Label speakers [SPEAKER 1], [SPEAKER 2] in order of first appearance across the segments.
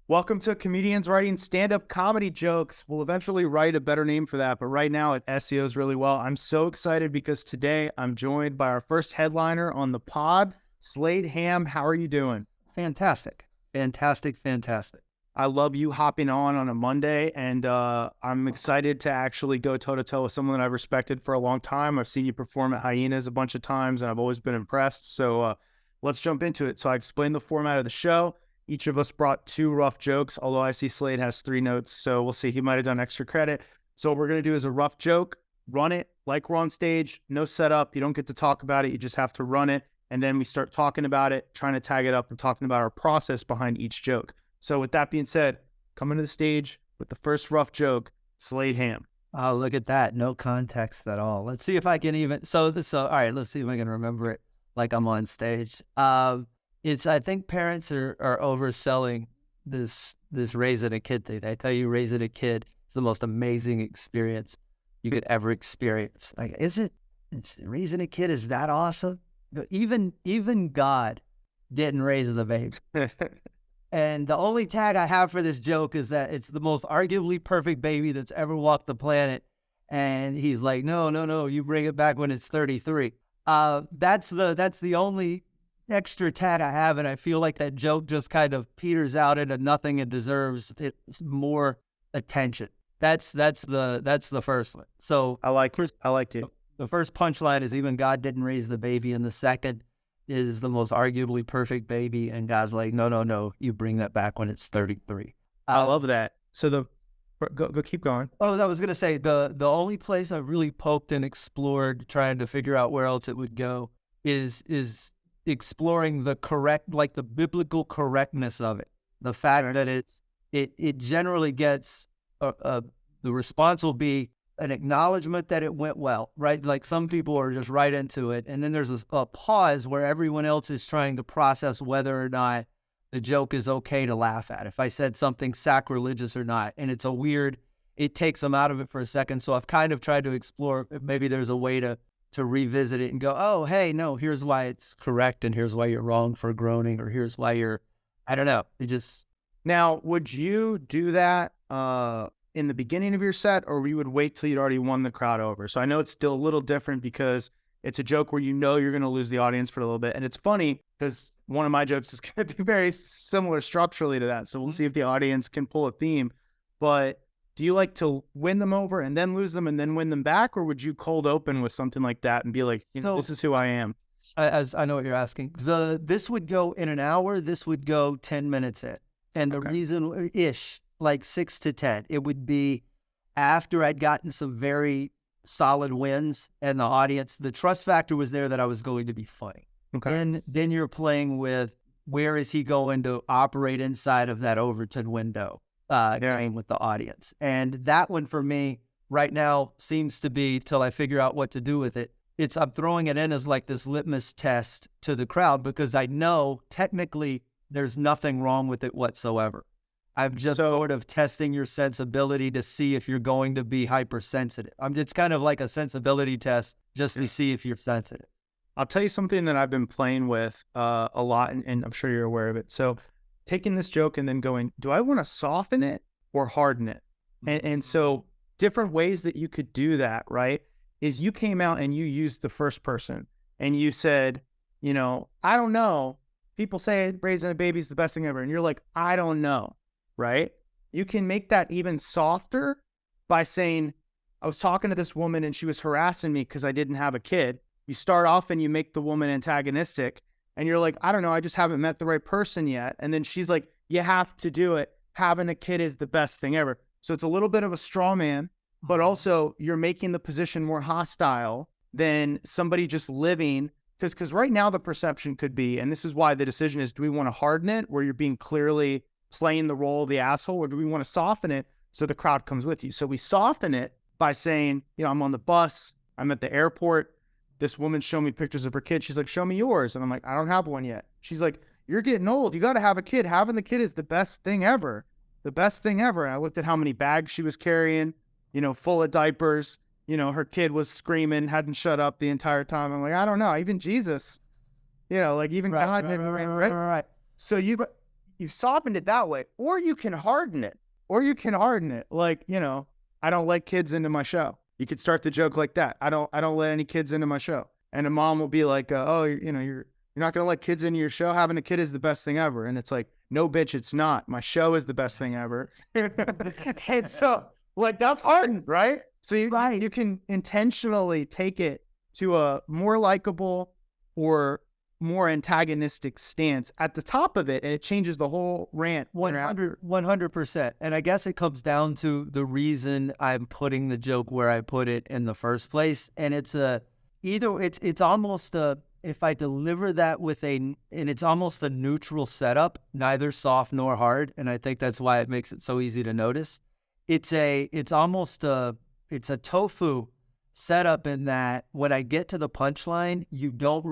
[SPEAKER 1] Welcome to Comedians Writing Stand-Up Comedy Jokes. We'll eventually write a better name for that, but right now it SEOs really well. I'm so excited because today I'm joined by our first headliner on the pod, Slade Ham. How are you doing?
[SPEAKER 2] Fantastic. Fantastic. Fantastic.
[SPEAKER 1] I love you hopping on a Monday, and I'm excited to actually go toe-to-toe with someone that I've respected for a long time. I've seen you perform at Hyenas a bunch of times, and I've always been impressed. So let's jump into it. So I explained the format of the show. Each of us brought 2 rough jokes, although I see Slade has 3 notes, so we'll see. He might have done extra credit. So what we're going to do is a rough joke, run it like we're on stage, no setup. You don't get to talk about it. You just have to run it, and then we start talking about it, trying to tag it up and talking about our process behind each joke. So with that being said, coming to the stage with the first rough joke, Slade Ham.
[SPEAKER 2] Oh, look at that. No context at all. Let's see if I can even, all right, let's see if I can remember it like I'm on stage. I think parents are overselling this raising a kid thing. I tell you, raising a kid is the most amazing experience you could ever experience. Like, raising a kid is that awesome? Even God didn't raise the baby. And the only tag I have for this joke is that it's the most arguably perfect baby that's ever walked the planet. And he's like, no, you bring it back when it's 33. That's the only extra tag I have, and I feel like that joke just kind of peters out into nothing and deserves more attention. That's the first one. So
[SPEAKER 1] I liked it.
[SPEAKER 2] The first punchline is even God didn't raise the baby, and the second is the most arguably perfect baby, and God's like, no, you bring that back when it's 33.
[SPEAKER 1] I love that. So go keep going.
[SPEAKER 2] Oh, I was gonna say the only place I really poked and explored, trying to figure out where else it would go, is exploring the correct, like the biblical correctness of it. The fact that it generally gets the response will be an acknowledgement that it went well, right? Like some people are just right into it, and then there's a pause where everyone else is trying to process whether or not the joke is okay to laugh at. If I said something sacrilegious or not, and it takes them out of it for a second. So I've kind of tried to explore if maybe there's a way to revisit it and go, oh, hey, no, here's why it's correct, and here's why you're wrong for groaning, or here's why I don't know.
[SPEAKER 1] Now, would you do that in the beginning of your set, or you would wait till you'd already won the crowd over? So I know it's still a little different because it's a joke where you're going to lose the audience for a little bit. And it's funny because one of my jokes is going to be very similar structurally to that. So we'll see if the audience can pull a theme. But do you like to win them over and then lose them and then win them back? Or would you cold open with something like that and be like, this is who I am?
[SPEAKER 2] As I know what you're asking. This would go in an hour. This would go 10 minutes in. And the reason like 6 to 10, it would be after I'd gotten some very solid wins and the audience, the trust factor was there that I was going to be funny.
[SPEAKER 1] Okay.
[SPEAKER 2] And then you're playing with where is he going to operate inside of that Overton window game with the audience. And that one for me right now seems to be, till I figure out what to do with it, I'm throwing it in as like this litmus test to the crowd because I know technically there's nothing wrong with it whatsoever. I'm just sort of testing your sensibility to see if you're going to be hypersensitive. It's kind of like a sensibility test just to see if you're sensitive.
[SPEAKER 1] I'll tell you something that I've been playing with a lot, and I'm sure you're aware of it. So taking this joke and then going, do I want to soften it or harden it? And so different ways that you could do that, right, is you came out and you used the first person and you said, I don't know. People say raising a baby is the best thing ever. And you're like, I don't know. Right? You can make that even softer by saying, I was talking to this woman and she was harassing me because I didn't have a kid. You start off and you make the woman antagonistic and you're like, I don't know, I just haven't met the right person yet. And then she's like, you have to do it. Having a kid is the best thing ever. So it's a little bit of a straw man, but also you're making the position more hostile than somebody just living. Because right now the perception could be, and this is why the decision is, do we want to harden it where you're being clearly playing the role of the asshole, or do we want to soften it so the crowd comes with you? So we soften it by saying, I'm on the bus, I'm at the airport, this woman showed me pictures of her kid. She's like, show me yours. And I'm like, I don't have one yet. She's like, you're getting old. You got to have a kid. Having the kid is the best thing ever. The best thing ever. And I looked at how many bags she was carrying, full of diapers. Her kid was screaming, hadn't shut up the entire time. I'm like, I don't know. Even Jesus, like even God didn't. Right.
[SPEAKER 2] Right.
[SPEAKER 1] So you softened it that way, or you can harden it, Like, I don't let kids into my show. You could start the joke like that. I don't let any kids into my show. And a mom will be like, oh, you're not going to let kids into your show. Having a kid is the best thing ever. And it's like, no, bitch, it's not. My show is the best thing ever. And so like, that's hardened, right? So you can intentionally take it to a more likable or more antagonistic stance at the top of it, and it changes the whole rant.
[SPEAKER 2] 100%. And I guess it comes down to the reason I'm putting the joke where I put it in the first place. And it's almost a, if I deliver that and it's almost a neutral setup, neither soft nor hard. And I think that's why it makes it so easy to notice. It's a tofu setup in that when I get to the punchline,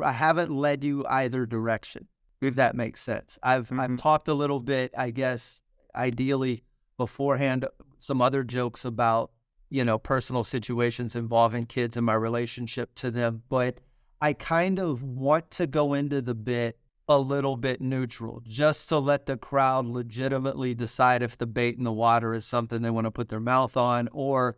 [SPEAKER 2] I haven't led you either direction, if that makes sense. I've talked a little bit, I guess, ideally beforehand, some other jokes about, personal situations involving kids and my relationship to them. But I kind of want to go into the bit a little bit neutral, just to let the crowd legitimately decide if the bait in the water is something they want to put their mouth on, or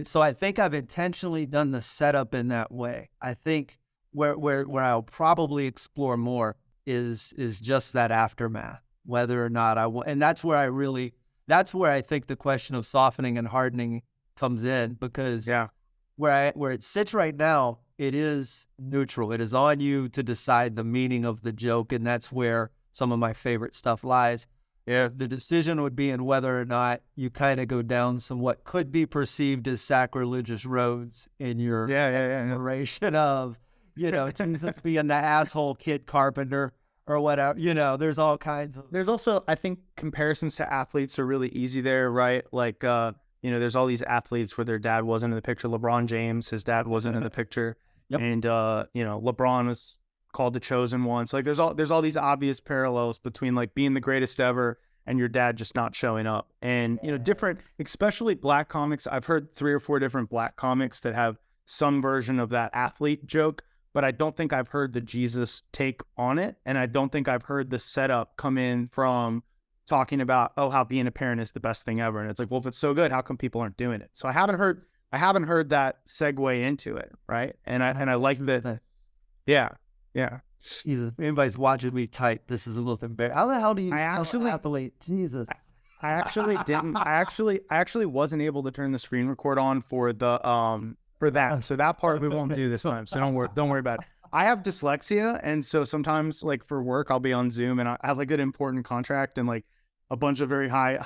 [SPEAKER 2] so I think I've intentionally done the setup in that way. I think where I'll probably explore more is just that aftermath, whether or not and that's where I think the question of softening and hardening comes in, because where it sits right now, it is neutral. It is on you to decide the meaning of the joke, and that's where some of my favorite stuff lies. Yeah, the decision would be in whether or not you kind of go down some what could be perceived as sacrilegious roads in your exploration of, Jesus being the asshole kid carpenter or whatever. There's all kinds of.
[SPEAKER 1] There's also, I think, comparisons to athletes are really easy there, right? Like, there's all these athletes where their dad wasn't in the picture. LeBron James, his dad wasn't in the picture. Yep. And, LeBron was called the chosen one. So like, there's all these obvious parallels between like being the greatest ever and your dad just not showing up. And, different, especially black comics. I've heard 3 or 4 different black comics that have some version of that athlete joke, but I don't think I've heard the Jesus take on it. And I don't think I've heard the setup come in from talking about, how being a parent is the best thing ever. And it's like, well, if it's so good, how come people aren't doing it? So I haven't heard that segue into it, right? And I like that. Yeah.
[SPEAKER 2] Jesus, if anybody's watching me type, this is a little embarrassing. How the hell do you athlete? Jesus.
[SPEAKER 1] I actually didn't. I actually wasn't able to turn the screen record on for the for that. So that part we won't do this time. So don't worry about it. I have dyslexia, and so sometimes, like for work, I'll be on Zoom, and I have like an important contract, and like a bunch of very high,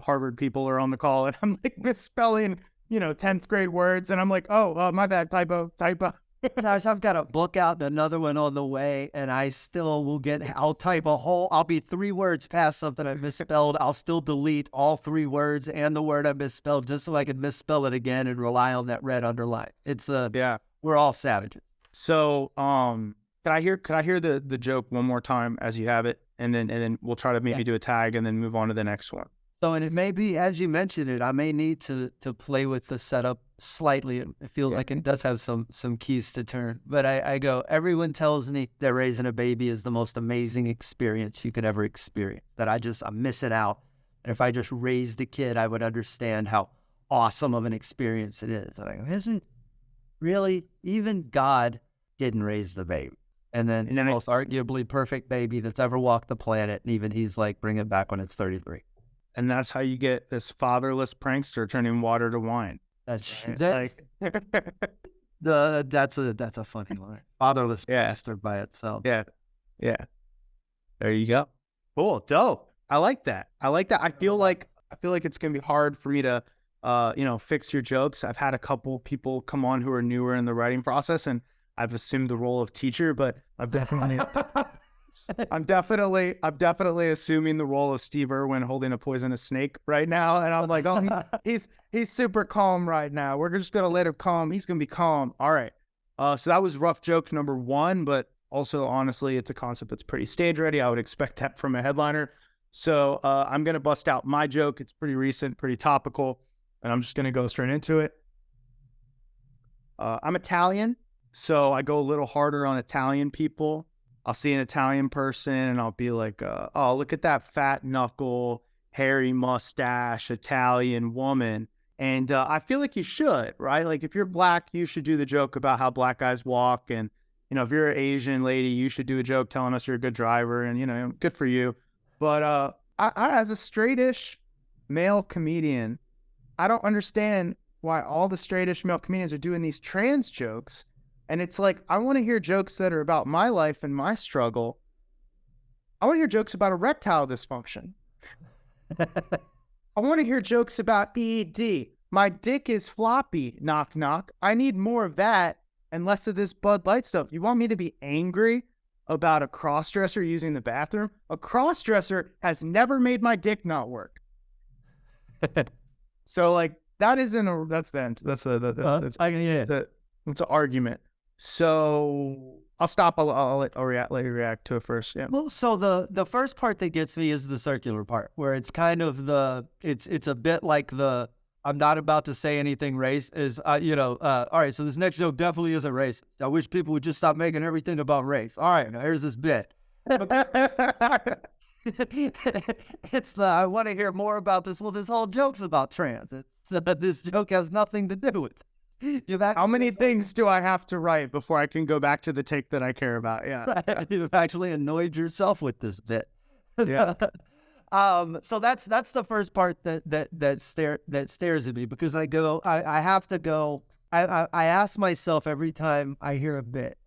[SPEAKER 1] Harvard people are on the call, and I'm like misspelling, 10th grade words, and I'm like, oh, my bad, typo.
[SPEAKER 2] I've got a book out and another one on the way, and I still will I'll type I'll be 3 words past something I misspelled. I'll still delete all 3 words and the word I misspelled just so I can misspell it again and rely on that red underline. It's we're all savages.
[SPEAKER 1] So, could I hear the joke one more time as you have it, and then we'll try to maybe do a tag and then move on to the next one.
[SPEAKER 2] So, and it may be, as you mentioned it, I may need to play with the setup slightly. I feel like it does have some keys to turn. But I go, everyone tells me that raising a baby is the most amazing experience you could ever experience, that I'm missing out. And if I just raised a kid, I would understand how awesome of an experience it is. And I go, isn't really? Even God didn't raise the baby. And then the most arguably perfect baby that's ever walked the planet. And even he's like, bring it back when it's 33.
[SPEAKER 1] And that's how you get this fatherless prankster turning water to wine.
[SPEAKER 2] That's a funny line. Fatherless prankster by itself.
[SPEAKER 1] Yeah. There you go. Cool. Dope. I like that. I feel like it's gonna be hard for me to fix your jokes. I've had a couple people come on who are newer in the writing process, and I've assumed the role of teacher, but I'm definitely assuming the role of Steve Irwin holding a poisonous snake right now. And I'm like, oh, he's super calm right now. We're just gonna let him calm. He's gonna be calm. All right. So that was rough joke number 1, but also honestly, it's a concept that's pretty stage ready. I would expect that from a headliner. So I'm gonna bust out my joke. It's pretty recent, pretty topical, and I'm just gonna go straight into it. I'm Italian, so I go a little harder on Italian people. I'll see an Italian person and I'll be like, oh, look at that fat knuckle, hairy mustache, Italian woman. And I feel like you should, right? Like if you're black, you should do the joke about how black guys walk. And, you know, if you're an Asian lady, you should do a joke telling us you're a good driver and, you know, good for you. But as a straightish male comedian, I don't understand why all the straightish male comedians are doing these trans jokes. And it's like, I want to hear jokes that are about my life and my struggle. I want to hear jokes about erectile dysfunction. I want to hear jokes about ED. My dick is floppy, knock, knock. I need more of that and less of this Bud Light stuff. You want me to be angry about a cross-dresser using the bathroom? A cross-dresser has never made my dick not work. So, like, that's the end. That's an argument. So I'll stop. I'll let you react to it first. Yeah.
[SPEAKER 2] Well, so the first part that gets me is the circular part, where it's kind of it's a bit like I'm not about to say anything race is, all right, so this next joke definitely isn't racist. I wish people would just stop making everything about race. All right, now here's this bit. It's I want to hear more about this. Well, this whole joke's about trans. This joke has nothing to do with it.
[SPEAKER 1] How many things do I have to write before I can go back to the take that I care about? Yeah.
[SPEAKER 2] You've actually annoyed yourself with this bit.
[SPEAKER 1] Yeah.
[SPEAKER 2] So that's the first part that stares at me, because I ask myself every time I hear a bit,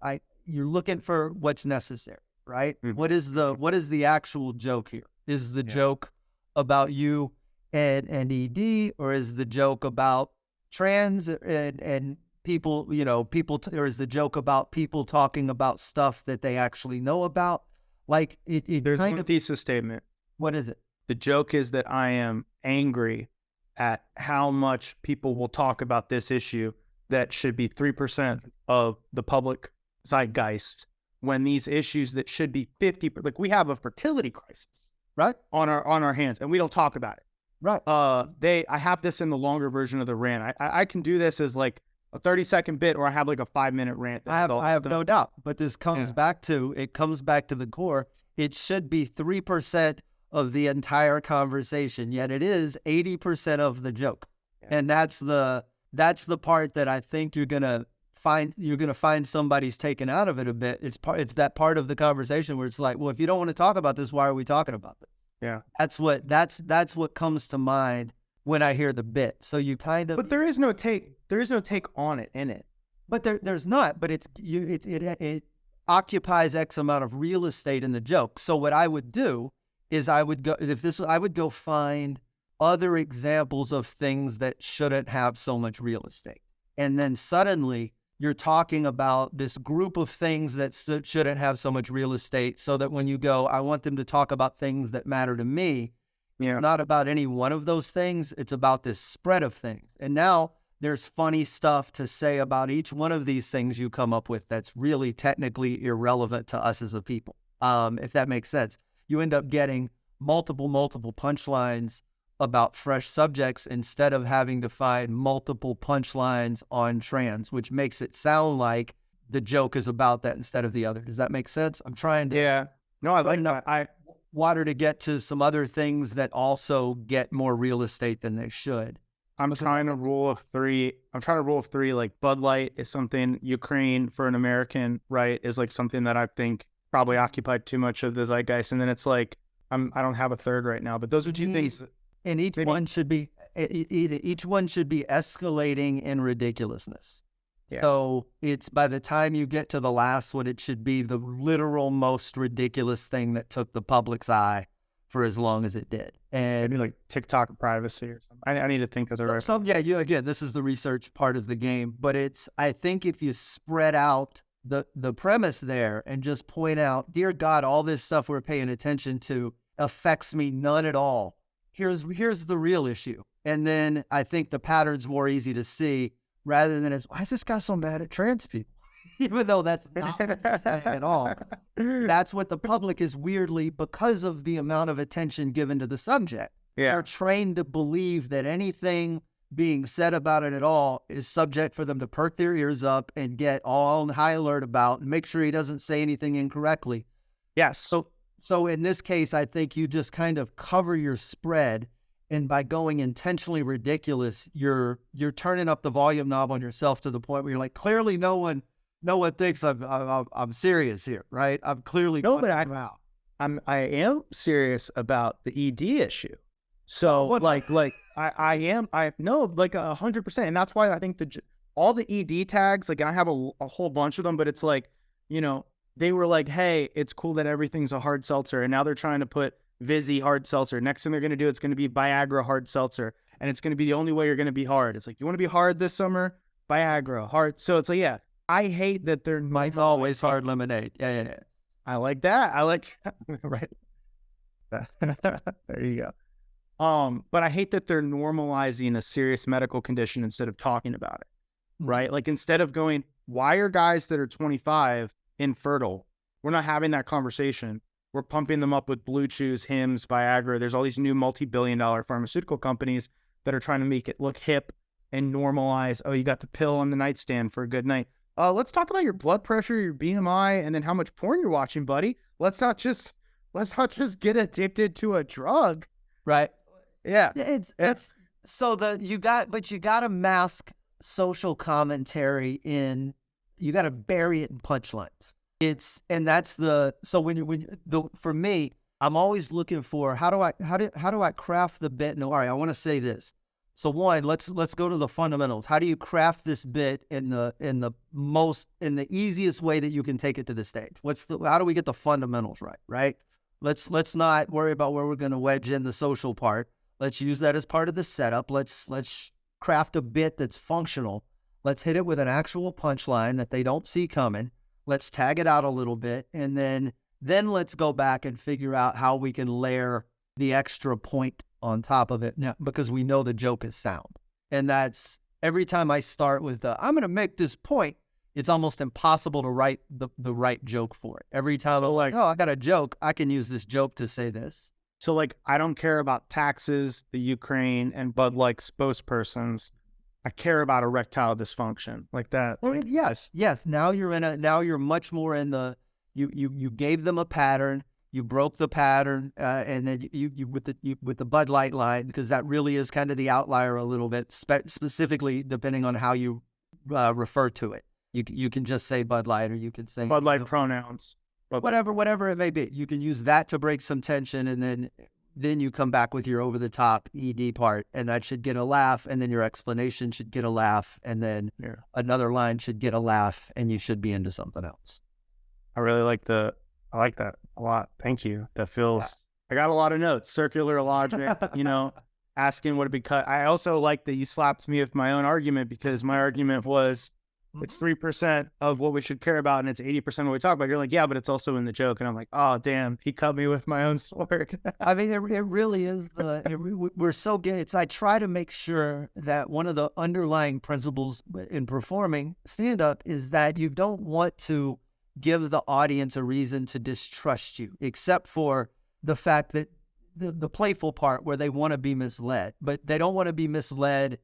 [SPEAKER 2] you're looking for what's necessary, right?
[SPEAKER 1] Mm-hmm.
[SPEAKER 2] What is the actual joke here? Is the joke about you and ED, or is the joke about trans and people, or is the joke about people talking about stuff that they actually know about? Like
[SPEAKER 1] there's kind of thesis statement.
[SPEAKER 2] What is it?
[SPEAKER 1] The joke is that I am angry at how much people will talk about this issue that should be 3% of the public zeitgeist, when these issues that should be 50%, like we have a fertility crisis,
[SPEAKER 2] right,
[SPEAKER 1] on our hands, and we don't talk about it.
[SPEAKER 2] Right.
[SPEAKER 1] I have this in the longer version of the rant. I can do this as like a 30-second bit, or I have like a 5-minute rant.
[SPEAKER 2] I have no doubt, but this comes back to the core. It should be 3% of the entire conversation, yet it is 80% of the joke. Yeah. And that's the part that I think you're gonna find somebody's taken out of it a bit. It's that part of the conversation where it's like, well, if you don't want to talk about this, why are we talking about this?
[SPEAKER 1] Yeah.
[SPEAKER 2] That's what comes to mind when I hear the bit. So you kind of,
[SPEAKER 1] but there is no take on it in it.
[SPEAKER 2] But there's not, but it occupies X amount of real estate in the joke. So what I would do is I would go find other examples of things that shouldn't have so much real estate. And then suddenly you're talking about this group of things that shouldn't have so much real estate, so that when you go, I want them to talk about things that matter to me, it's not about any one of those things. It's about this spread of things. And now there's funny stuff to say about each one of these things you come up with that's really technically irrelevant to us as a people, if that makes sense. You end up getting multiple punchlines about fresh subjects instead of having to find multiple punchlines on trans, which makes it sound like the joke is about that instead of the other. Does that make sense? I'm trying to...
[SPEAKER 1] Yeah. No, I like that.
[SPEAKER 2] Water to get to some other things that also get more real estate than they should.
[SPEAKER 1] I'm trying to rule of three. Like Bud Light is something, Ukraine for an American, right, is like something that I think probably occupied too much of the zeitgeist. And then it's like, I don't have a third right now, but those are two things.
[SPEAKER 2] And each one should be escalating in ridiculousness. Yeah. So it's, by the time you get to the last one, it should be the literal most ridiculous thing that took the public's eye for as long as it did. And
[SPEAKER 1] like TikTok privacy or something. I need to think of the rest.
[SPEAKER 2] Again, this is the research part of the game, but I think if you spread out the premise there and just point out, dear God, all this stuff we're paying attention to affects me none at all. Here's the real issue. And then I think the pattern's more easy to see, rather than why is this guy so mad at trans people? Even though that's not at all. That's what the public is, weirdly, because of the amount of attention given to the subject.
[SPEAKER 1] Yeah.
[SPEAKER 2] They're trained to believe that anything being said about it at all is subject for them to perk their ears up and get all on high alert about, and make sure he doesn't say anything incorrectly.
[SPEAKER 1] Yes.
[SPEAKER 2] So in this case, I think you just kind of cover your spread, and by going intentionally ridiculous, you're turning up the volume knob on yourself to the point where you're like, clearly no one thinks I'm serious here, right? I'm clearly
[SPEAKER 1] No, but
[SPEAKER 2] out.
[SPEAKER 1] I am serious about the ED issue. So like I know like 100%, and that's why I think all the ED tags, like, and I have a whole bunch of them, but it's like, you know, they were like, hey, it's cool that everything's a hard seltzer, and now they're trying to put Vizzy hard seltzer. Next thing they're gonna do, it's gonna be Viagra hard seltzer, and it's gonna be the only way you're gonna be hard. It's like, you want to be hard this summer, Viagra hard. So it's like, yeah, I hate that they're
[SPEAKER 2] Mike's always hard lemonade. Yeah.
[SPEAKER 1] I like that. I like right. There you go. But I hate that they're normalizing a serious medical condition instead of talking about it, right? Like, instead of going, why are guys that are 25 infertile? We're not having that conversation. We're pumping them up with Blue Chews, Hims, Viagra. There's all these new multi-billion-dollar pharmaceutical companies that are trying to make it look hip and normalize. Oh, you got the pill on the nightstand for a good night. Let's talk about your blood pressure, your BMI, and then how much porn you're watching, buddy. Let's not just get addicted to a drug.
[SPEAKER 2] Right.
[SPEAKER 1] Yeah.
[SPEAKER 2] It's so you got to mask social commentary in, you got to bury it in punchlines. For me, I'm always looking for, how do I craft the bit? No, all right, I want to say this. So one, let's go to the fundamentals. How do you craft this bit in the easiest way that you can take it to the stage? How do we get the fundamentals right? Right? Let's not worry about where we're going to wedge in the social part. Let's use that as part of the setup. Let's craft a bit that's functional. Let's hit it with an actual punchline that they don't see coming. Let's tag it out a little bit, and then let's go back and figure out how we can layer the extra point on top of it now, because we know the joke is sound. And that's every time I start with I'm going to make this point, it's almost impossible to write the right joke for it. Every time I'm like, oh, I got a joke, I can use this joke to say this.
[SPEAKER 1] So, like, I don't care about taxes, the Ukraine, and Bud Light's spokespersons. I care about erectile dysfunction, like that.
[SPEAKER 2] Well, yes. Now you're much more in the, you gave them a pattern, you broke the pattern, and then you with the Bud Light line, because that really is kind of the outlier a little bit, specifically depending on how you refer to it. You can just say Bud Light, or you can say
[SPEAKER 1] Bud Light pronouns.
[SPEAKER 2] Whatever it may be. You can use that to break some tension, and then you come back with your over-the-top ED part, and that should get a laugh, and then your explanation should get a laugh, and then another line should get a laugh, and you should be into something else.
[SPEAKER 1] I like that a lot. Thank you. That feels, I got a lot of notes, circular logic, asking would it be cut. I also like that you slapped me with my own argument, because my argument was, it's 3% of what we should care about, and it's 80% of what we talk about. You're like, yeah, but it's also in the joke. And I'm like, oh, damn, he cut me with my own sword.
[SPEAKER 2] I mean, it really is. We're so good. I try to make sure that one of the underlying principles in performing stand-up is that you don't want to give the audience a reason to distrust you, except for the fact that the playful part where they want to be misled, but they don't want to be misled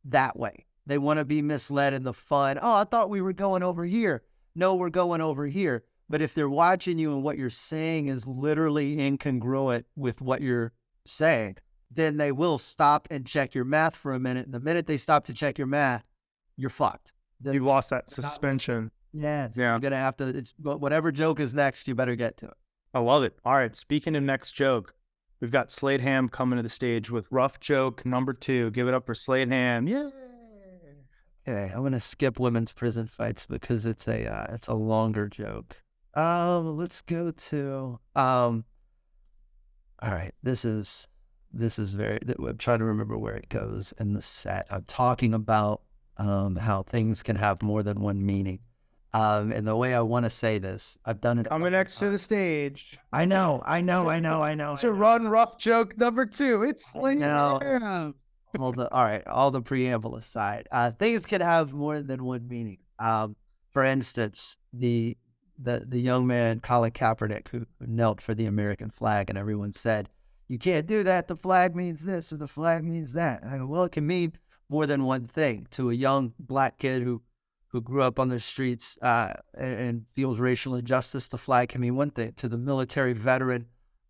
[SPEAKER 2] that way. They want to be misled in the fun. Oh, I thought we were going over here. No, we're going over here. But if they're watching you and what you're saying is literally incongruent with what you're saying, then they will stop and check your math for a minute. And the minute they stop to check your math, you're fucked.
[SPEAKER 1] You've lost that suspension.
[SPEAKER 2] Yeah. You're going to have to, whatever joke is next, you better get to it.
[SPEAKER 1] I love it. All right. Speaking of next joke, we've got Slade Ham coming to the stage with rough joke number 2. Give it up for Slade Ham. Yeah.
[SPEAKER 2] Okay, I'm gonna skip women's prison fights because it's a longer joke. Let's go to all right. This is very. I'm trying to remember where it goes in the set. I'm talking about how things can have more than one meaning. And the way I want to say this, I've done it.
[SPEAKER 1] Coming next to the stage.
[SPEAKER 2] I know.
[SPEAKER 1] It's a run rough joke number 2. It's Slade Ham.
[SPEAKER 2] All the preamble aside, things can have more than one meaning. For instance, the young man Colin Kaepernick who knelt for the American flag, and everyone said, "You can't do that. The flag means this, or the flag means that." I go, well, it can mean more than one thing. To a young black kid who who grew up on the streets and feels racial injustice, the flag can mean one thing. To the military veteran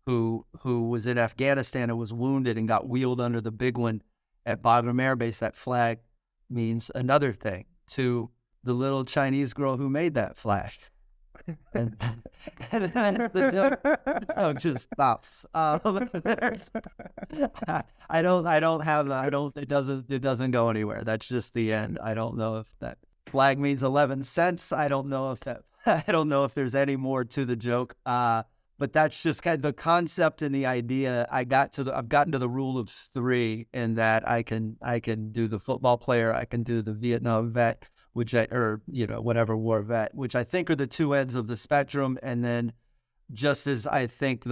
[SPEAKER 2] who was in Afghanistan and was wounded and got wheeled under the big one at Bagram Air Base, that flag means another thing. To the little Chinese girl who made that flag. And the joke just stops. It doesn't go anywhere. That's just the end. I don't know if that flag means 11 cents. I don't know if there's any more to the joke. But that's just kind of the concept and the idea. I've gotten to the rule of three in that I can do the football player, I can do the Vietnam vet, whatever war vet, which I think are the two ends of the spectrum. And then just as I think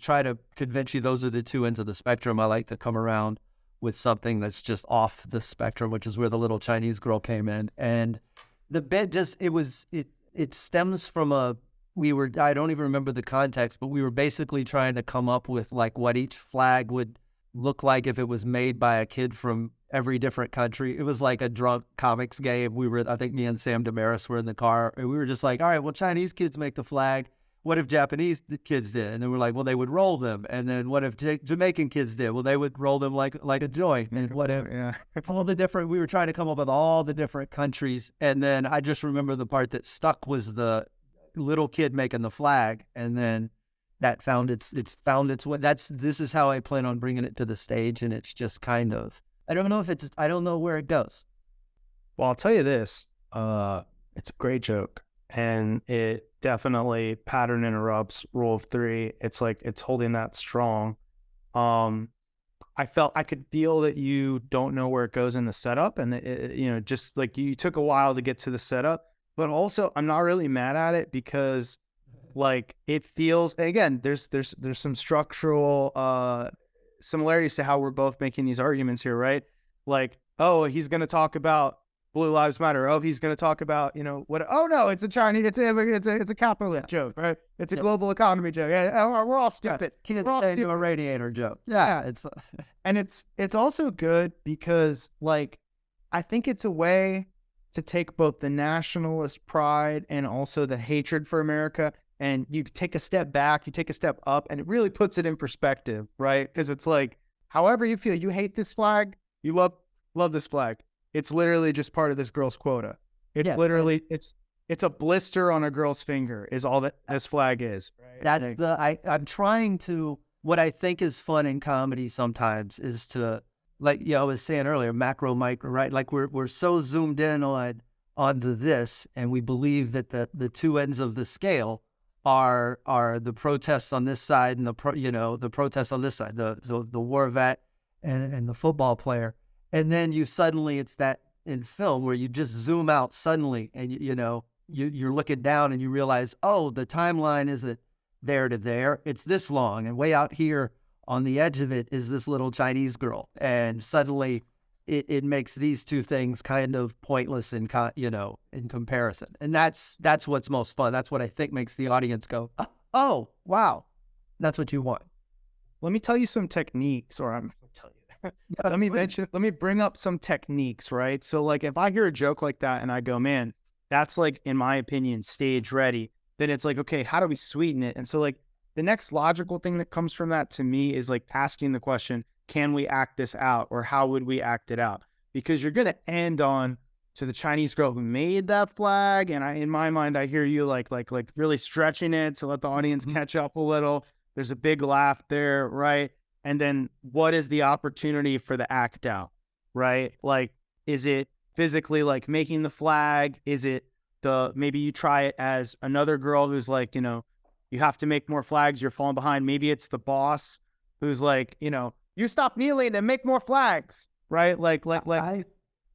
[SPEAKER 2] try to convince you those are the two ends of the spectrum, I like to come around with something that's just off the spectrum, which is where the little Chinese girl came in. And the bit it stems from I don't even remember the context, but we were basically trying to come up with like what each flag would look like if it was made by a kid from every different country. It was like a drunk comics game. I think me and Sam Damaris were in the car, and we were just like, all right, well, Chinese kids make the flag. What if Japanese kids did? And then we're like, well, they would roll them. And then what if Jamaican kids did? Well, they would roll them like a joint. And whatever. We were trying to come up with all the different countries. And then I just remember the part that stuck was the little kid making the flag. And then that found its way. This is how I plan on bringing it to the stage. And it's just kind of, I don't know where it goes.
[SPEAKER 1] Well, I'll tell you this, it's a great joke, and it definitely pattern interrupts rule of three. It's like, it's holding that strong. I could feel that you don't know where it goes in the setup, and just like you took a while to get to the setup, but also I'm not really mad at it because like it feels, again, there's some structural, similarities to how we're both making these arguments here, right? Like, oh, he's going to talk about Blue Lives Matter. Oh, he's going to talk about, what? Oh no, it's a Chinese, it's a capitalist joke, right? It's a global economy joke. Yeah, we're all stupid.
[SPEAKER 2] Can't say to a radiator joke. Yeah, it's
[SPEAKER 1] and it's also good because like I think it's a way to take both the nationalist pride and also the hatred for America, and you take a step back, you take a step up, and it really puts it in perspective, right? Because it's like, however you feel, you hate this flag, you love this flag. It's literally just part of this girl's quota. It's literally, it's a blister on a girl's finger is all that this flag is. Right?
[SPEAKER 2] I'm trying to, what I think is fun in comedy sometimes is to, like, I was saying earlier, macro, micro, right? Like we're so zoomed in onto this, and we believe that the two ends of the scale are the protests on this side and the protests on this side, the war vet and the football player. And then it's that in film where you just zoom out suddenly and you're looking down and you realize, oh, the timeline isn't there to there. It's this long, and way out here on the edge of it is this little Chinese girl. And suddenly it makes these two things kind of pointless in comparison. And that's what's most fun. That's what I think makes the audience go, oh, wow. That's what you want.
[SPEAKER 1] Let me tell you some techniques, or I'm going to tell you. Let me bring up some techniques, right? So like if I hear a joke like that and I go, man, that's like, in my opinion, stage ready, then it's like, okay, how do we sweeten it? And so like the next logical thing that comes from that to me is like asking the question, can we act this out, or how would we act it out? Because you're going to end on to the Chinese girl who made that flag. And in my mind, I hear you like really stretching it to let the audience catch up a little. There's a big laugh there, right? And then what is the opportunity for the act out, right? Like, is it physically like making the flag? Is it maybe you try it as another girl who's like, you have to make more flags, you're falling behind. Maybe it's the boss who's like, you stop kneeling and make more flags, right?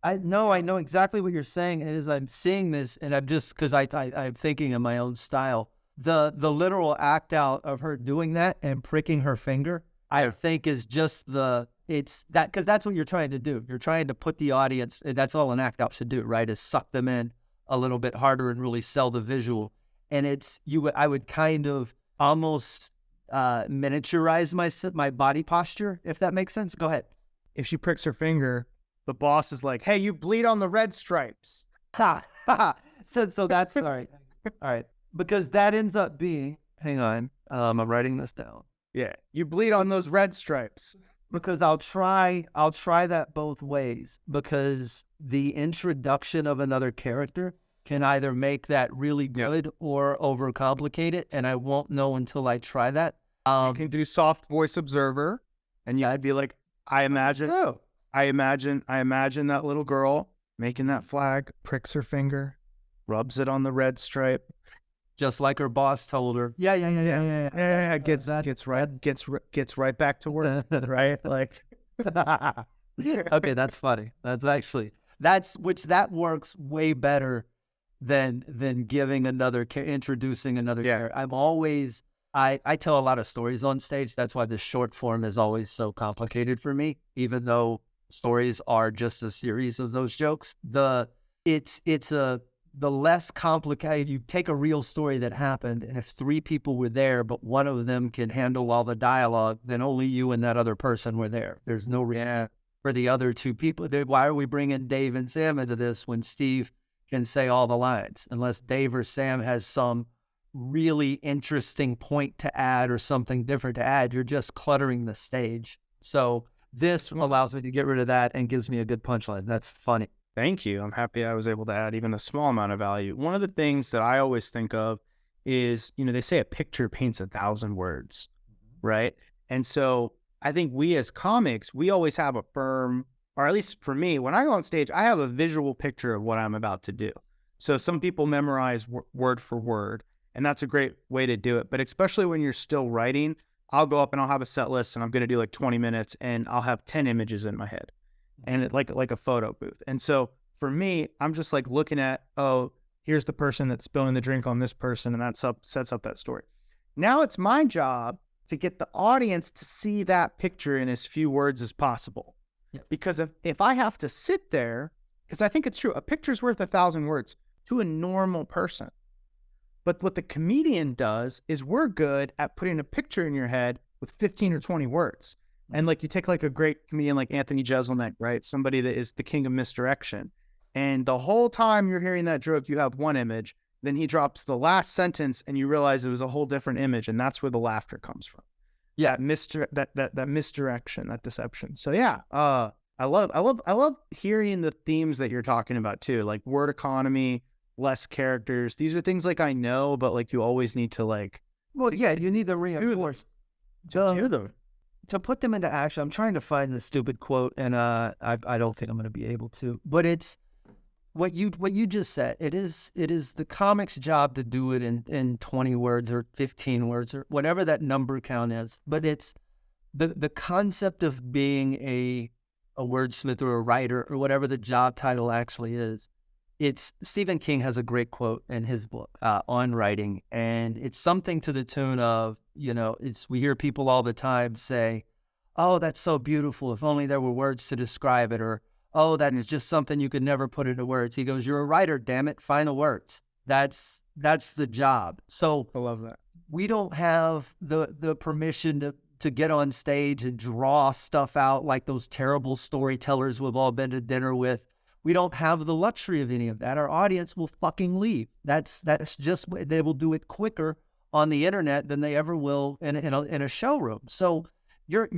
[SPEAKER 2] I know exactly what you're saying. And as I'm seeing this, and I'm just, because I'm thinking in my own style, the literal act out of her doing that and pricking her finger, I think is just because that's what you're trying to do. You're trying to put the audience, that's all an act out should do, right? Is suck them in a little bit harder and really sell the visual. And I would kind of almost miniaturize my body posture, if that makes sense. Go ahead.
[SPEAKER 1] If she pricks her finger, the boss is like, hey, you bleed on the red stripes.
[SPEAKER 2] Ha! So that's all right. All right. Because that ends up being, hang on, I'm writing this down.
[SPEAKER 1] Yeah, you bleed on those red stripes.
[SPEAKER 2] Because I'll try that both ways, because the introduction of another character can either make that really good or overcomplicate it, and I won't know until I try that.
[SPEAKER 1] You can do soft voice observer, and you'd be like, I imagine that little girl making that flag, pricks her finger, rubs it on the red stripe,
[SPEAKER 2] just like her boss told her. Yeah.
[SPEAKER 1] Gets right back to work, right? Like,
[SPEAKER 2] okay, that's funny. That works way better than giving introducing another character. I tell a lot of stories on stage. That's why the short form is always so complicated for me, even though stories are just a series of those jokes. The less complicated, you take a real story that happened, and if 3 people were there, but one of them can handle all the dialogue, then only you and that other person were there. There's no reason for the other 2 people. Why are we bringing Dave and Sam into this when Steve can say all the lines? Unless Dave or Sam has some really interesting point to add or something different to add, you're just cluttering the stage. So this allows me to get rid of that and gives me a good punchline. That's funny.
[SPEAKER 1] Thank you. I'm happy I was able to add even a small amount of value. One of the things that I always think of is, they say a picture paints 1,000 words, right? And so I think we as comics, we always have a firm, or at least for me, when I go on stage, I have a visual picture of what I'm about to do. So some people memorize word for word, and that's a great way to do it. But especially when you're still writing, I'll go up and I'll have a set list, and I'm going to do like 20 minutes, and I'll have 10 images in my head. And it's like a photo booth. And so for me, I'm just like looking at, oh, here's the person that's spilling the drink on this person, and that sets up that story. Now it's my job to get the audience to see that picture in as few words as possible.
[SPEAKER 2] Yes.
[SPEAKER 1] Because if I have to sit there, because I think it's true, a picture's worth 1,000 words to a normal person. But what the comedian does is we're good at putting a picture in your head with 15 or 20 words. And like you take like a great comedian like Anthony Jeselnik, right? Somebody that is the king of misdirection. And the whole time you're hearing that joke, you have one image. Then he drops the last sentence and you realize it was a whole different image. And that's where the laughter comes from.
[SPEAKER 2] Yeah.
[SPEAKER 1] That misdirection, that deception. So yeah, I love hearing the themes that you're talking about too. Like word economy, less characters. These are things like I know, but like you always need to like.
[SPEAKER 2] Well, yeah, you need to reinforce.
[SPEAKER 1] Hear them.
[SPEAKER 2] To put them into action, I'm trying to find the stupid quote, and I don't think I'm going to be able to. But it's what you just said. It is the comic's job to do it in 20 words or 15 words or whatever that number count is. But it's the concept of being a wordsmith or a writer or whatever the job title actually is. It's Stephen King has a great quote in his book on writing, and it's something to the tune of, we hear people all the time say, "Oh, that's so beautiful. If only there were words to describe it," or "Oh, that's just something you could never put into words." He goes, "You're a writer, damn it. Find the words. That's the job." So
[SPEAKER 1] I love that.
[SPEAKER 2] We don't have the permission to get on stage and draw stuff out like those terrible storytellers we've all been to dinner with. We don't have the luxury of any of that. Our audience will fucking leave. That's just, they will do it quicker on the internet than they ever will in a showroom. So your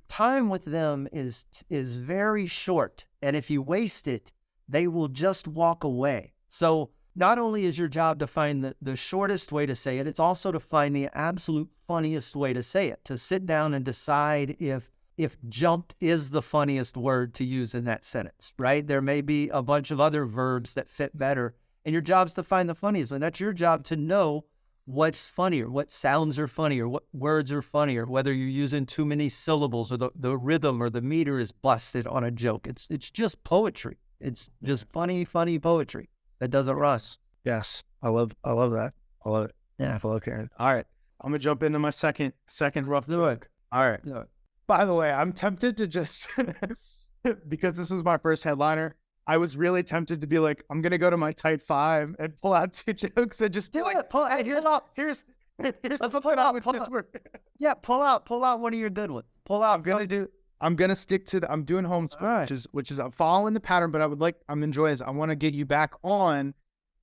[SPEAKER 2] time with them is very short, and if you waste it, they will just walk away. So not only is your job to find the shortest way to say it, it's also to find the absolute funniest way to say it. To sit down and decide if jumped is the funniest word to use in that sentence, right? There may be a bunch of other verbs that fit better, and your job's to find the funniest one. That's your job to know what's funnier, what sounds are funnier, what words are funnier, whether you're using too many syllables or the rhythm or the meter is busted on a joke. It's just poetry. It's just funny poetry that doesn't rust.
[SPEAKER 1] Yes. I love that. I love it.
[SPEAKER 2] Yeah.
[SPEAKER 1] I love Karen. All right. I'm going to jump into my second rough joke. All right.
[SPEAKER 2] Do it.
[SPEAKER 1] By the way, I'm tempted to just, because this was my first headliner, I was really tempted to be like, I'm going to go to my tight 5 and pull out 2 jokes and just
[SPEAKER 2] Do
[SPEAKER 1] be
[SPEAKER 2] it.
[SPEAKER 1] like,
[SPEAKER 2] Pull out.
[SPEAKER 1] here's
[SPEAKER 2] Let's
[SPEAKER 1] the
[SPEAKER 2] pull it out.
[SPEAKER 1] with
[SPEAKER 2] Pull
[SPEAKER 1] this
[SPEAKER 2] out.
[SPEAKER 1] word.
[SPEAKER 2] Yeah, pull out one of your good ones. Pull out.
[SPEAKER 1] I'm going to do, I'm gonna stick to I'm doing homeschool, which is I'm following the pattern, but I'm enjoying this. I want to get you back on,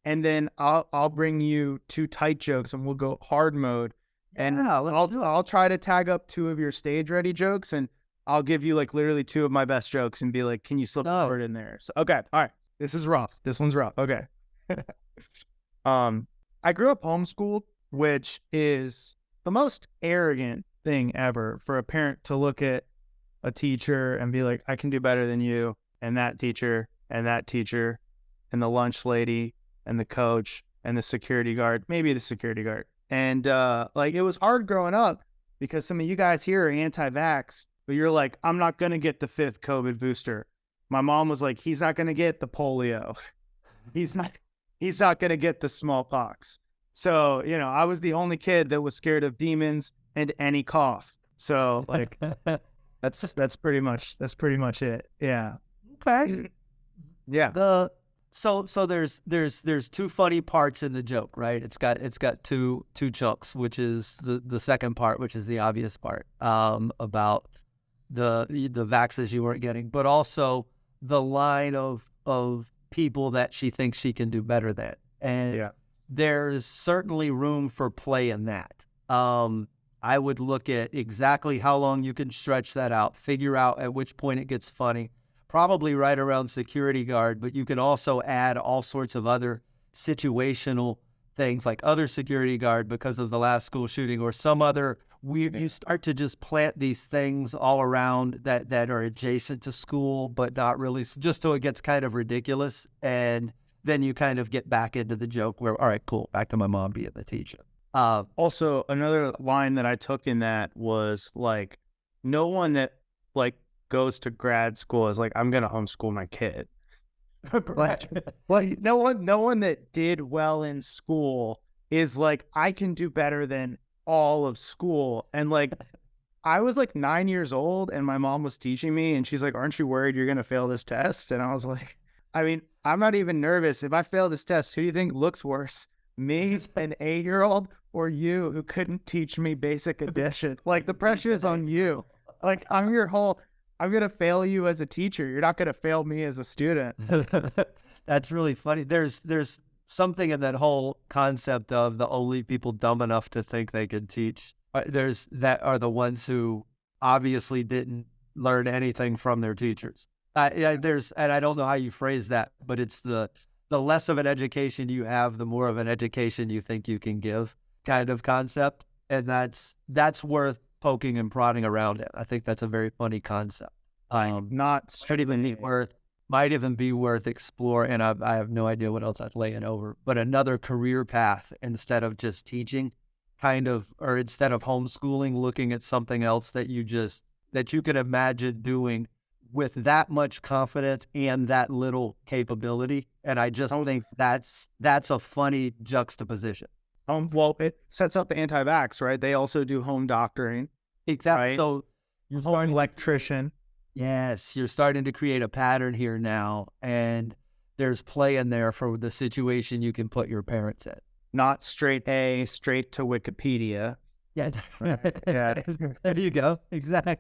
[SPEAKER 1] and then I'll bring you 2 tight jokes, and we'll go hard mode. And
[SPEAKER 2] Yeah, let's do it.
[SPEAKER 1] I'll try to tag up 2 of your stage ready jokes, and I'll give you like literally 2 of my best jokes, and be like, can you slip a word in there? So okay, all right, this is rough. This one's rough. Okay. I grew up homeschooled, which is the most arrogant thing ever for a parent to look at a teacher and be like, I can do better than you, and that teacher, and that teacher, and the lunch lady, and the coach, and the security guard, maybe the security guard. And like, it was hard growing up because some of you guys here are anti-vax, but you're like, I'm not going to get the 5th COVID booster. My mom was like, he's not going to get the polio. He's not going to get the smallpox. So, you know, I was the only kid that was scared of demons and any cough. So like, that's pretty much it. Yeah.
[SPEAKER 2] Okay.
[SPEAKER 1] Yeah.
[SPEAKER 2] So there's 2 funny parts in the joke, right? It's got two chunks, which is the second part, which is the obvious part, about the vaxes you weren't getting, but also the line of people that she thinks she can do better than. And there's certainly room for play in that. I would look at exactly how long you can stretch that out, figure out at which point it gets funny, probably right around security guard, but you can also add all sorts of other situational things like other security guard because of the last school shooting or some other weird. You start to just plant these things all around that are adjacent to school, but not really, just so it gets kind of ridiculous. And then you kind of get back into the joke where, all right, cool, back to my mom being the teacher.
[SPEAKER 1] Also, another line that I took in that was like, no one that like goes to grad school is like, I'm going to homeschool my kid. like no one that did well in school is like, I can do better than all of school. And like, I was like 9 years old and my mom was teaching me and she's like, aren't you worried you're going to fail this test? And I was like, I mean, I'm not even nervous. If I fail this test, who do you think looks worse? Me, an 8-year-old, or you who couldn't teach me basic addition? Like, the pressure is on you. Like, I'm going to fail you as a teacher. You're not going to fail me as a student.
[SPEAKER 2] That's really funny. There's something in that whole concept of the only people dumb enough to think they can teach. That are the ones who obviously didn't learn anything from their teachers. And I don't know how you phrase that, but it's the less of an education you have, the more of an education you think you can give kind of concept. And that's worth poking and prodding around it. I think that's a very funny concept. Might even be worth explore. And I have no idea what else I'd lay it over, but another career path instead of just teaching or instead of homeschooling, looking at something else that you could imagine doing with that much confidence and that little capability. And I just think that's a funny juxtaposition.
[SPEAKER 1] Well, it sets up the anti-vax, right? They also do home doctoring.
[SPEAKER 2] Exactly.
[SPEAKER 1] Right?
[SPEAKER 2] So
[SPEAKER 1] you're home electrician.
[SPEAKER 2] Yes, you're starting to create a pattern here now, and there's play in there for the situation you can put your parents in.
[SPEAKER 1] Not straight A, straight to Wikipedia.
[SPEAKER 2] Yeah. Yeah. There you go. Exactly.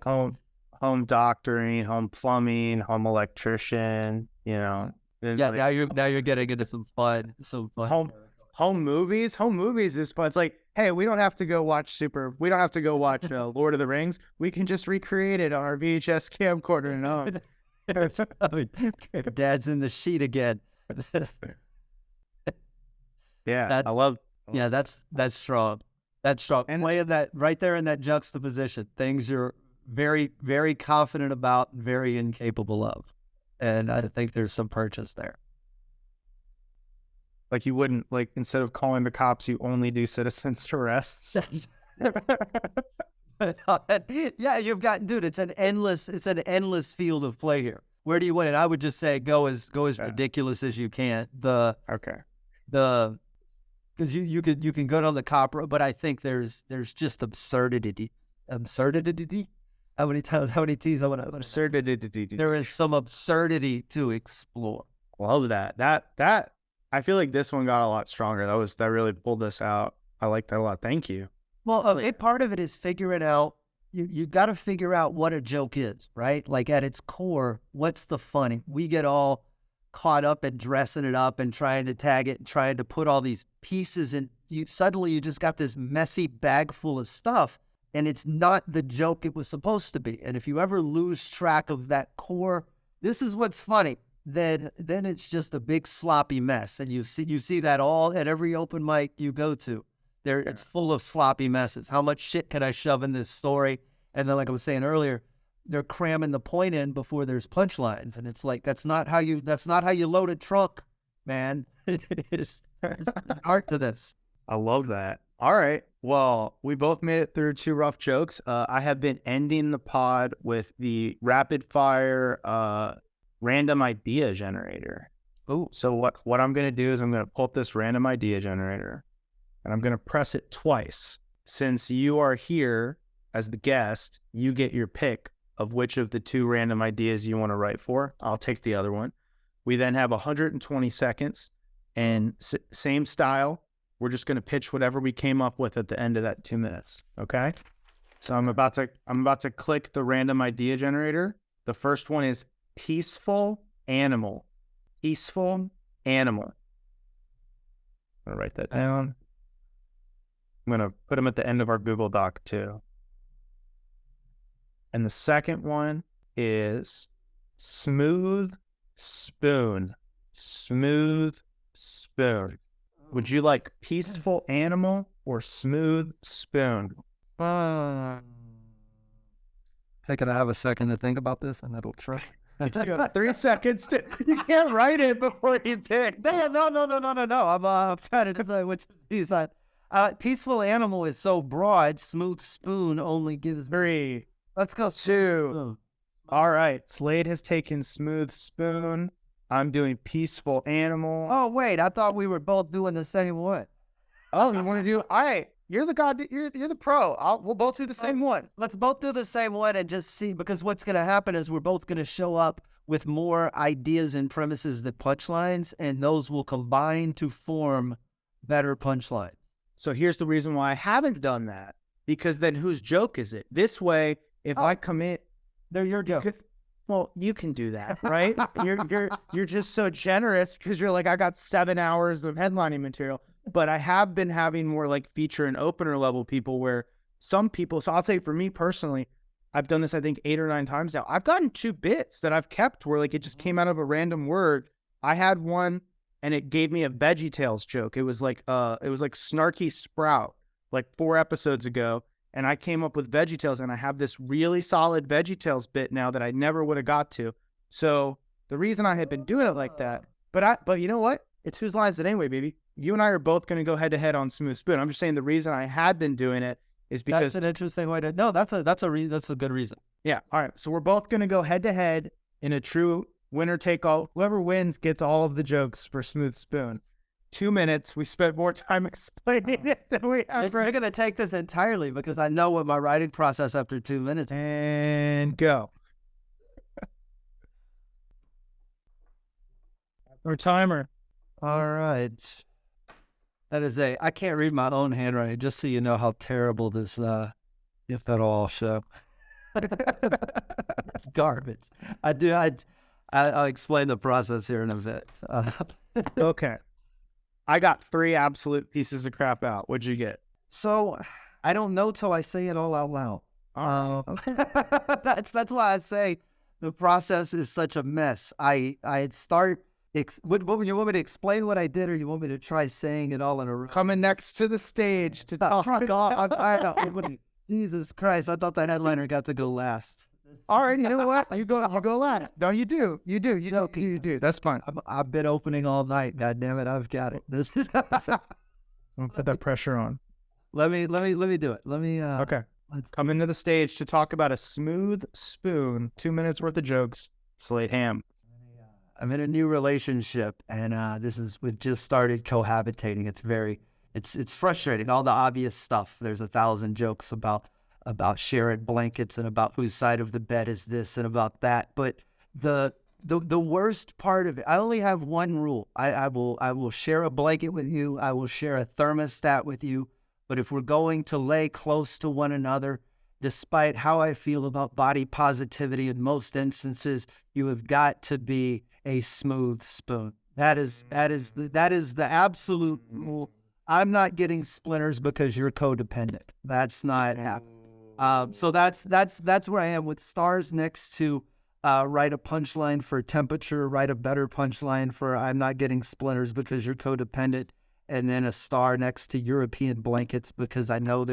[SPEAKER 1] Home doctoring, home plumbing, home electrician, you know.
[SPEAKER 2] Yeah, like, now you're getting into some fun.
[SPEAKER 1] Home movies is fun. It's like, hey, we don't have to go watch Lord of the Rings. We can just recreate it on our VHS camcorder and
[SPEAKER 2] Dad's in the sheet again.
[SPEAKER 1] Yeah,
[SPEAKER 2] Yeah, that's strong. That's strong. And playing that right there in that juxtaposition, things you're very, very confident about, very incapable of. And I think there's some purchase there.
[SPEAKER 1] Like, you wouldn't, like, instead of calling the cops, you only do citizens arrests.
[SPEAKER 2] Yeah, you've got, dude, it's an endless field of play here. Where do you want it? I would just say go as ridiculous as you can. Because you can go down the cop road, but I think there's just absurdity. How many T's I want to
[SPEAKER 1] absurdity?
[SPEAKER 2] There is some absurdity to explore.
[SPEAKER 1] Love that. That I feel like this one got a lot stronger. That really pulled this out. I like that a lot. Thank you.
[SPEAKER 2] Well, a part of it is figuring out you got to figure out what a joke is, right? Like at its core, what's the funny? We get all caught up in dressing it up and trying to tag it and trying to put all these pieces in. Suddenly you just got this messy bag full of stuff, and it's not the joke it was supposed to be. And if you ever lose track of that core, this is what's funny, then it's just a big sloppy mess. And you see that all at every open mic you go to. It's full of sloppy messes. How much shit can I shove in this story? And then, like I was saying earlier, they're cramming the point in before there's punchlines, and it's like that's not how you load a truck, man. There's art to this.
[SPEAKER 1] I love that. All right. Well, we both made it through 2 rough jokes. I have been ending the pod with the rapid fire random idea generator.
[SPEAKER 2] Oh,
[SPEAKER 1] so what I'm going to do is I'm going to pull up this random idea generator, and I'm going to press it twice. Since you are here as the guest, you get your pick of which of the 2 random ideas you want to write for. I'll take the other one. We then have 120 seconds, and same style. We're just going to pitch whatever we came up with at the end of that 2 minutes. Okay. So I'm about to click the random idea generator. The first one is peaceful animal. Peaceful animal. I'm going to write that down. I'm going to put them at the end of our Google Doc too. And the second one is smooth spoon. Smooth spoon. Would you like peaceful animal or smooth spoon?
[SPEAKER 2] Hey, can I have a second to think about this, and it'll trust?
[SPEAKER 1] You have 3 seconds to. You can't write it before you pick.
[SPEAKER 2] No. I'm trying to decide which of these. Peaceful animal is so broad. Smooth spoon only gives
[SPEAKER 1] 3.
[SPEAKER 2] Let's go.
[SPEAKER 1] 2. All right. Slade has taken smooth spoon. I'm doing peaceful animal.
[SPEAKER 2] Oh wait, I thought we were both doing the same one.
[SPEAKER 1] Oh, you want to do? All right. You're the god. You're the pro. We'll both do the same one.
[SPEAKER 2] Let's both do the same one and just see, because what's going to happen is we're both going to show up with more ideas and premises than punchlines, and those will combine to form better punchlines.
[SPEAKER 1] So here's the reason why I haven't done that, because then whose joke is it? This way, if I commit,
[SPEAKER 2] they're your joke.
[SPEAKER 1] Well, you can do that, right? You're just so generous because you're like, I got 7 hours of headlining material. But I have been having more like feature and opener level people where some people, so I'll say for me personally, I've done this I think 8 or 9 times now. I've gotten 2 bits that I've kept where like it just came out of a random word. I had one and it gave me a VeggieTales joke. It was like Snarky Sprout, like 4 episodes ago. And I came up with VeggieTales, and I have this really solid VeggieTales bit now that I never would have got to. So the reason I had been doing it like that, but you know what? It's whose line is it anyway, baby? You and I are both going to go head to head on Smooth Spoon. I'm just saying the reason I had been doing it is because
[SPEAKER 2] that's an interesting way to. No, that's a good reason.
[SPEAKER 1] Yeah. All right. So we're both going to go head to head in a true winner take all. Whoever wins gets all of the jokes for Smooth Spoon. 2 minutes. We spent more time explaining it than we have.
[SPEAKER 2] We're going to take this entirely because I know what my writing process after 2 minutes.
[SPEAKER 1] And go. Our timer.
[SPEAKER 2] All right. That is I can't read my own handwriting, just so you know how terrible this, if at all, show. Garbage. I'll explain the process here in a bit.
[SPEAKER 1] Okay. I got 3 absolute pieces of crap out. What'd you get?
[SPEAKER 2] So I don't know till I say it all out loud.
[SPEAKER 1] Okay.
[SPEAKER 2] That's why I say the process is such a mess. I start. What you want me to explain what I did, or you want me to try saying it all in a row?
[SPEAKER 1] Coming next to the stage to talk.
[SPEAKER 2] Jesus Christ! I thought the headliner got to go last.
[SPEAKER 1] All right, you know what? You go last. No, you do. You do. That's fine.
[SPEAKER 2] I've been opening all night. God damn it, I've got it. This is.
[SPEAKER 1] Don't put that pressure on.
[SPEAKER 2] Let me do it.
[SPEAKER 1] Okay. Come into the stage to talk about a Smooth Spoon. 2 minutes worth of jokes. Slade Ham.
[SPEAKER 2] I'm in a new relationship, and we've just started cohabitating. It's frustrating. All the obvious stuff. There's 1,000 jokes about sharing blankets and about whose side of the bed is this and about that. But the worst part of it, I only have one rule. I will share a blanket with you. I will share a thermostat with you. But if we're going to lay close to one another, despite how I feel about body positivity in most instances, you have got to be a smooth spoon. That is the absolute rule. I'm not getting splinters because you're codependent. That's not happening. So that's where I am with stars next to write a punchline for temperature, write a better punchline for I'm not getting splinters because you're codependent, and then a star next to European blankets because I know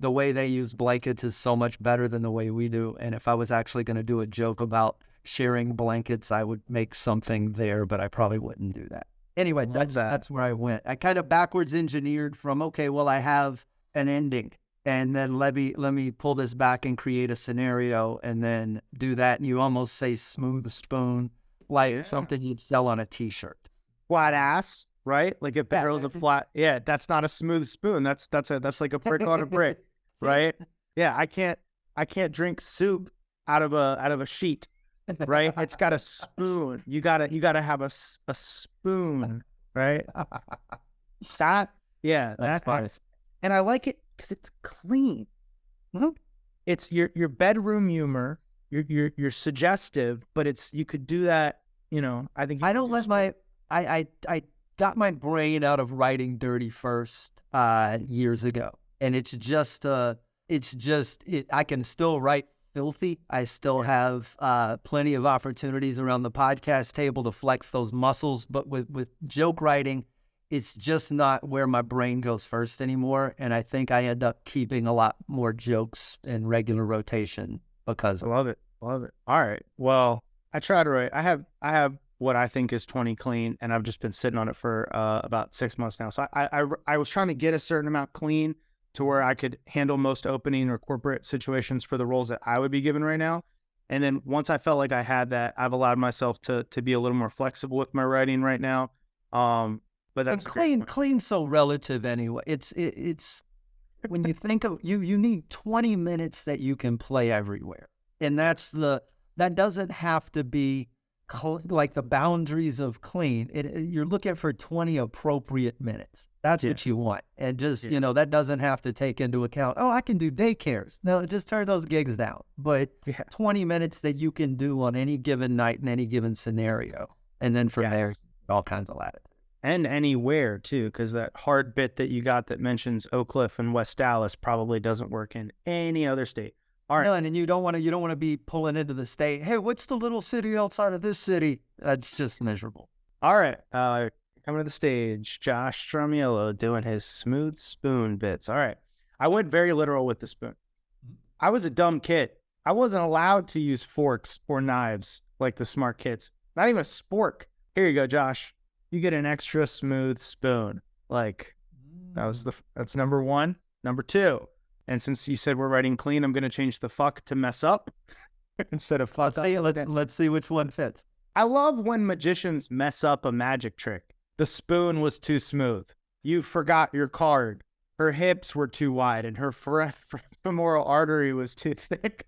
[SPEAKER 2] the way they use blankets is so much better than the way we do. And if I was actually going to do a joke about sharing blankets, I would make something there, but I probably wouldn't do that. Anyway, that's where I went. I kind of backwards engineered from, okay, well, I have an ending, and then let me pull this back and create a scenario and then do that. And you almost say smooth spoon, like something you'd sell on a T-shirt.
[SPEAKER 1] Flat ass, right? Like if the girl's a flat, yeah, that's not a smooth spoon. That's like a brick on a brick, right? Yeah, I can't drink soup out of a sheet, right? It's got a spoon. You gotta have a spoon, right? That's and I like it because it's clean. It's your bedroom humor. You're suggestive, but you could do that. I think
[SPEAKER 2] I don't let my I got my brain out of writing dirty first years ago, and it's just I can still write filthy. I still have plenty of opportunities around the podcast table to flex those muscles, but with joke writing, it's just not where my brain goes first anymore, and I think I end up keeping a lot more jokes in regular rotation because
[SPEAKER 1] I love it. All right. Well, I try to write. I have what I think is 20 clean, and I've just been sitting on it for about 6 months now. So I was trying to get a certain amount clean to where I could handle most opening or corporate situations for the roles that I would be given right now. And then once I felt like I had that, I've allowed myself to be a little more flexible with my writing right now. But that's
[SPEAKER 2] clean so relative anyway. It's when you think of you need 20 minutes that you can play everywhere, and that doesn't have to be like the boundaries of clean. You're looking for 20 appropriate minutes. That's what you want, and just that doesn't have to take into account. Oh, I can do daycares. No, just turn those gigs down. But 20 minutes that you can do on any given night in any given scenario, and then from there, all kinds of latitude.
[SPEAKER 1] And anywhere too, because that hard bit that you got that mentions Oak Cliff and West Dallas probably doesn't work in any other state. All right.
[SPEAKER 2] No, and you don't want to be pulling into the state. Hey, what's the little city outside of this city? That's just miserable.
[SPEAKER 1] All right. Coming to the stage, Josh Stramiello doing his smooth spoon bits. All right. I went very literal with the spoon. I was a dumb kid. I wasn't allowed to use forks or knives like the smart kids. Not even a spork. Here you go, Josh. You get an extra smooth spoon. Like that's number one. Number two. And since you said we're writing clean, I'm going to change the fuck to mess up instead of fuck up.
[SPEAKER 2] Let's see which one fits.
[SPEAKER 1] I love when magicians mess up a magic trick. The spoon was too smooth. You forgot your card. Her hips were too wide and her femoral artery was too thick.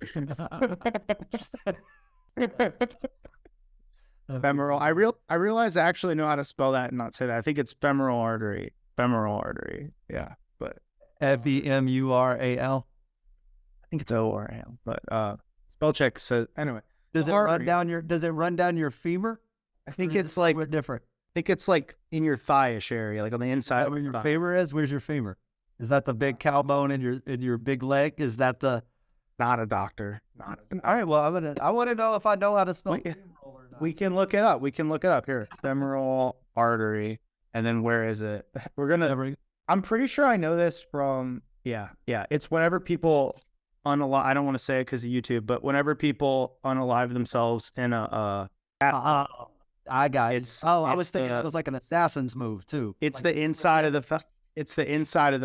[SPEAKER 1] Femoral. I realize I actually know how to spell that and not say that. I think it's femoral artery. Femoral artery. Yeah, but
[SPEAKER 2] Femural.
[SPEAKER 1] I think it's ORL. But spell check says anyway.
[SPEAKER 2] Does it run down your femur?
[SPEAKER 1] I think it's like
[SPEAKER 2] different.
[SPEAKER 1] I think it's like in your thigh-ish area, like on the inside.
[SPEAKER 2] Where your femur is? Where's your femur? Is that the big cow bone in your big leg? Is that the?
[SPEAKER 1] Not a doctor.
[SPEAKER 2] All right. Well, I want to know if I know how to spell.
[SPEAKER 1] We can look it up. Here. Femoral artery. And then where is it? I'm pretty sure I know this from, yeah. It's whenever people unalive, I don't want to say it because of YouTube, but whenever people unalive themselves in I
[SPEAKER 2] got it. I was thinking it was like an assassin's move too.
[SPEAKER 1] It's like the inside of the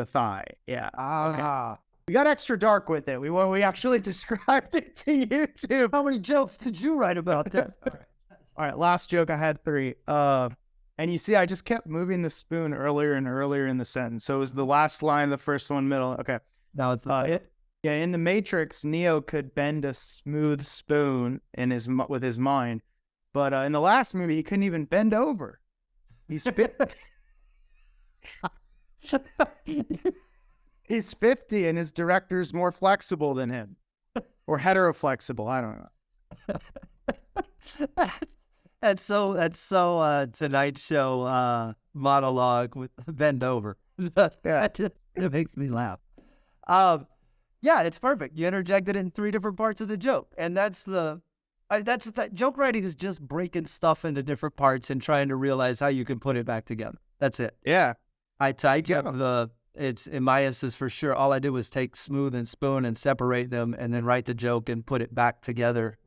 [SPEAKER 1] thigh. Yeah.
[SPEAKER 2] Okay.
[SPEAKER 1] We got extra dark with it. We actually described it to YouTube.
[SPEAKER 2] How many jokes did you write about that?
[SPEAKER 1] All right, last joke. I had 3. And you see, I just kept moving the spoon earlier and earlier in the sentence. So it was the last line, the first one, middle. Okay.
[SPEAKER 2] Now it's
[SPEAKER 1] in the Matrix, Neo could bend a smooth spoon with his mind, but in the last movie, he couldn't even bend over. He spit. He's 50 and his director's more flexible than him, or heteroflexible. I don't know.
[SPEAKER 2] That's so Tonight Show monologue with bend over. It makes me laugh. Yeah, it's perfect. You interjected it in 3 different parts of the joke, and that joke writing is just breaking stuff into different parts and trying to realize how you can put it back together. That's it.
[SPEAKER 1] Yeah.
[SPEAKER 2] I took it's in my instance for sure. All I did was take Smooth and Spoon and separate them, and then write the joke and put it back together.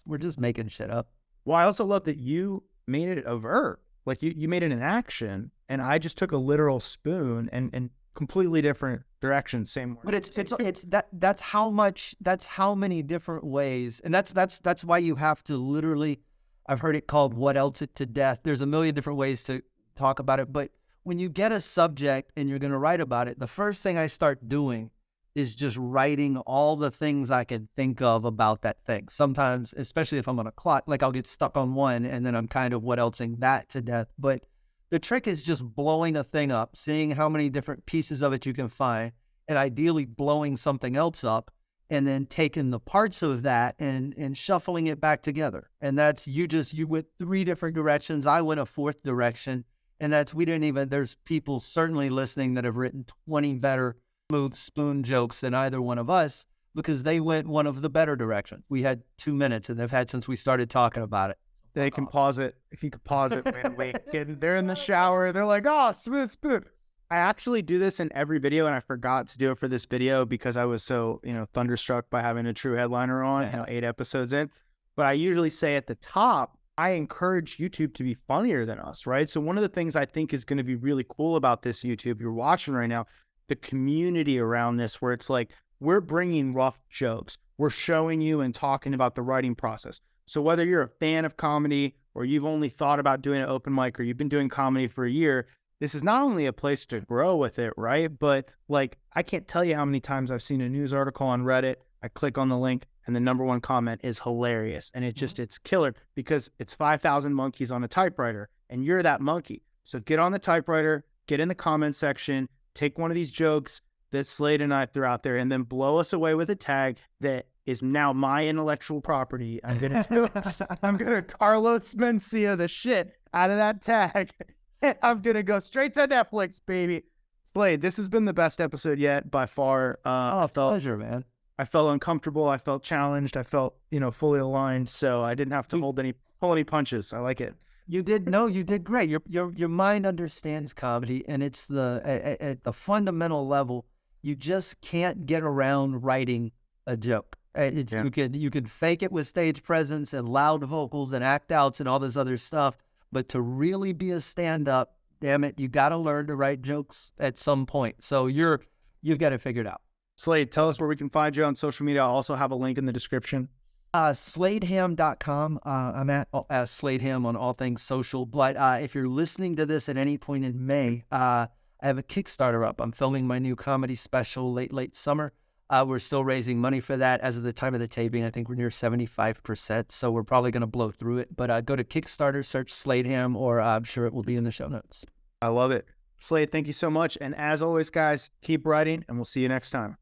[SPEAKER 2] We're just making shit up.
[SPEAKER 1] Well, I also love that you made it a verb. Like you made it an action, and I just took a literal spoon and completely different directions. Same word.
[SPEAKER 2] But that's how many different ways, and that's why you have to literally. I've heard it called "what else it to death." There's a million different ways to talk about it, but when you get a subject and you're going to write about it, the first thing I start doing is just writing all the things I can think of about that thing. Sometimes, especially if I'm on a clock, like I'll get stuck on one and then I'm kind of what elsing that to death. But the trick is just blowing a thing up, seeing how many different pieces of it you can find, and ideally blowing something else up, and then taking the parts of that and shuffling it back together. And that's you went 3 different directions. I went a 4th direction. And there's people certainly listening that have written 20 better Smooth Spoon jokes than either one of us, because they went one of the better directions. We had 2 minutes, and they've had since we started talking about it.
[SPEAKER 1] They can pause it. If you could pause it, man, wait. They're in the shower. They're like, oh, Smooth Spoon. I actually do this in every video, and I forgot to do it for this video because I was so, thunderstruck by having a true headliner on, 8 episodes in. But I usually say at the top, I encourage YouTube to be funnier than us, right? So one of the things I think is going to be really cool about this YouTube you're watching right now, the community around this, where it's like, we're bringing rough jokes. We're showing you and talking about the writing process. So whether you're a fan of comedy or you've only thought about doing an open mic or you've been doing comedy for a year, this is not only a place to grow with it, right? But like, I can't tell you how many times I've seen a news article on Reddit. I click on the link and the #1 comment is hilarious. And it's killer because it's 5,000 monkeys on a typewriter and you're that monkey. So get on the typewriter, get in the comment section, take one of these jokes that Slade and I threw out there, and then blow us away with a tag that is now my intellectual property. I'm gonna Carlos Mencia the shit out of that tag. I'm gonna go straight to Netflix, baby. Slade, this has been the best episode yet by far.
[SPEAKER 2] Pleasure, man.
[SPEAKER 1] I felt uncomfortable. I felt challenged. I felt, fully aligned. So I didn't have to pull any punches. I like it.
[SPEAKER 2] You did great. Your mind understands comedy, and it's at the fundamental level, you just can't get around writing a joke. You can fake it with stage presence and loud vocals and act outs and all this other stuff, but to really be a stand-up, damn it, you got to learn to write jokes at some point. So you've got it figured out.
[SPEAKER 1] Slade, tell us where we can find you on social media. I'll also have a link in the description.
[SPEAKER 2] SladeHam.com. I'm at Slade Ham on all things social. But if you're listening to this at any point in May, I have a Kickstarter up. I'm filming my new comedy special late summer. We're still raising money for that. As of the time of the taping, I think we're near 75%. So we're probably going to blow through it. But go to Kickstarter, search Slade Ham, or I'm sure it will be in the show notes.
[SPEAKER 1] I love it. Slade, thank you so much. And as always, guys, keep writing, and we'll see you next time.